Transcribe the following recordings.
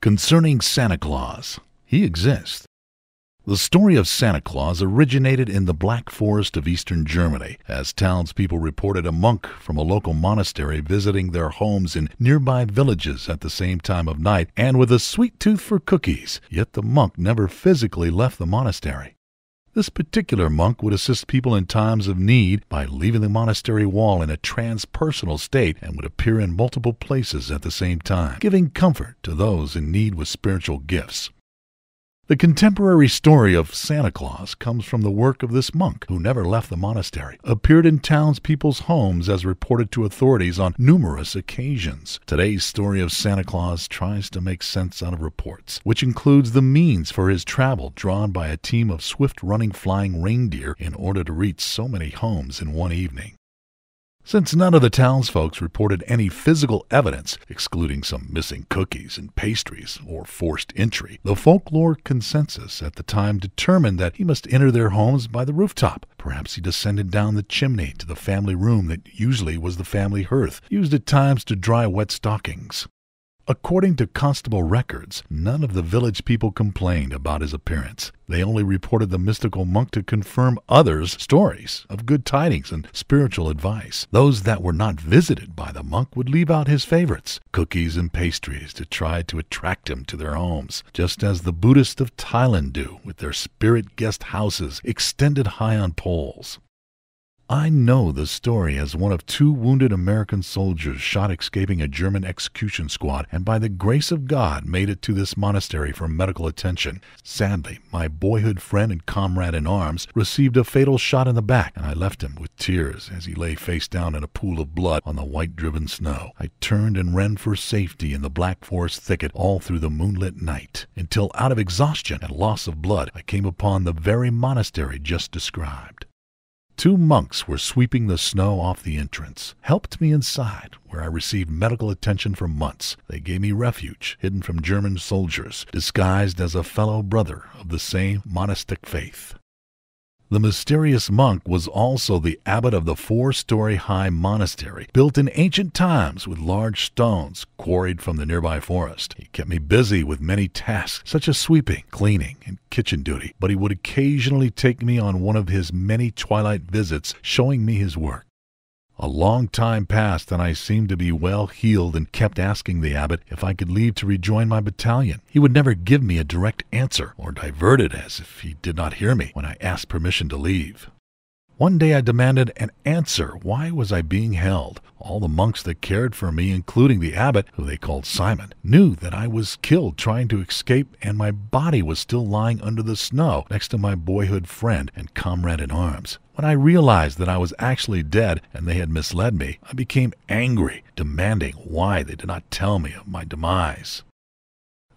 Concerning Santa Claus, he exists. The story of Santa Claus originated in the Black Forest of eastern Germany, as townspeople reported a monk from a local monastery visiting their homes in nearby villages at the same time of night and with a sweet tooth for cookies, yet the monk never physically left the monastery. This particular monk would assist people in times of need by leaving the monastery wall in a transpersonal state and would appear in multiple places at the same time, giving comfort to those in need with spiritual gifts. The contemporary story of Santa Claus comes from the work of this monk, who never left the monastery, appeared in townspeople's homes as reported to authorities on numerous occasions. Today's story of Santa Claus tries to make sense out of reports, which includes the means for his travel drawn by a team of swift-running flying reindeer in order to reach so many homes in one evening. Since none of the townsfolk reported any physical evidence, excluding some missing cookies and pastries or forced entry, the folklore consensus at the time determined that he must enter their homes by the rooftop. Perhaps he descended down the chimney to the family room that usually was the family hearth, used at times to dry wet stockings. According to constable records, none of the village people complained about his appearance. They only reported the mystical monk to confirm others' stories of good tidings and spiritual advice. Those that were not visited by the monk would leave out his favorites, cookies and pastries, to try to attract him to their homes, just as the Buddhists of Thailand do with their spirit guest houses extended high on poles. I know the story as one of 2 wounded American soldiers shot escaping a German execution squad, and by the grace of God made it to this monastery for medical attention. Sadly, my boyhood friend and comrade in arms received a fatal shot in the back, and I left him with tears as he lay face down in a pool of blood on the white-driven snow. I turned and ran for safety in the Black Forest thicket all through the moonlit night, until out of exhaustion and loss of blood I came upon the very monastery just described. 2 monks were sweeping the snow off the entrance, helped me inside, where I received medical attention for months. They gave me refuge, hidden from German soldiers, disguised as a fellow brother of the same monastic faith. The mysterious monk was also the abbot of the 4-story-high monastery, built in ancient times with large stones quarried from the nearby forest. He kept me busy with many tasks, such as sweeping, cleaning, and kitchen duty, but he would occasionally take me on one of his many twilight visits, showing me his work. A long time passed, and I seemed to be well healed and kept asking the abbot if I could leave to rejoin my battalion. He would never give me a direct answer, or divert it as if he did not hear me when I asked permission to leave. One day I demanded an answer. Why was I being held? All the monks that cared for me, including the abbot, who they called Simon, knew that I was killed trying to escape, and my body was still lying under the snow next to my boyhood friend and comrade in arms. When I realized that I was actually dead and they had misled me, I became angry, demanding why they did not tell me of my demise.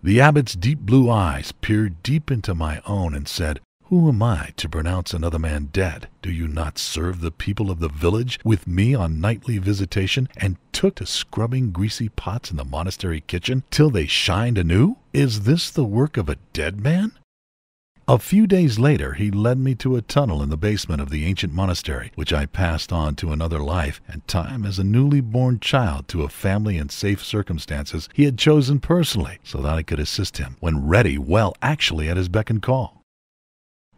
The abbot's deep blue eyes peered deep into my own and said, "Who am I to pronounce another man dead? Do you not serve the people of the village with me on nightly visitation, and took to scrubbing greasy pots in the monastery kitchen till they shined anew? Is this the work of a dead man?" A few days later he led me to a tunnel in the basement of the ancient monastery, which I passed on to another life and time as a newly born child to a family in safe circumstances he had chosen personally, so that I could assist him when ready, actually at his beck and call.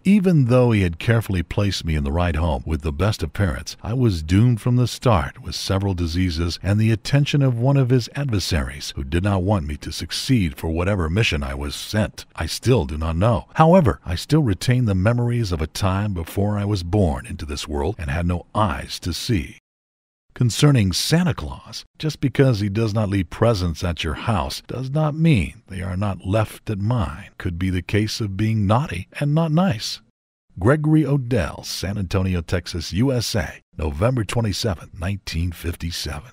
Even though he had carefully placed me in the right home with the best of parents, I was doomed from the start with several diseases and the attention of one of his adversaries, who did not want me to succeed for whatever mission I was sent. I still do not know. However, I still retain the memories of a time before I was born into this world and had no eyes to see. Concerning Santa Claus, just because he does not leave presents at your house does not mean they are not left at mine. Could be the case of being naughty and not nice. Gregory Odell, San Antonio, Texas, USA, November 27, 1957.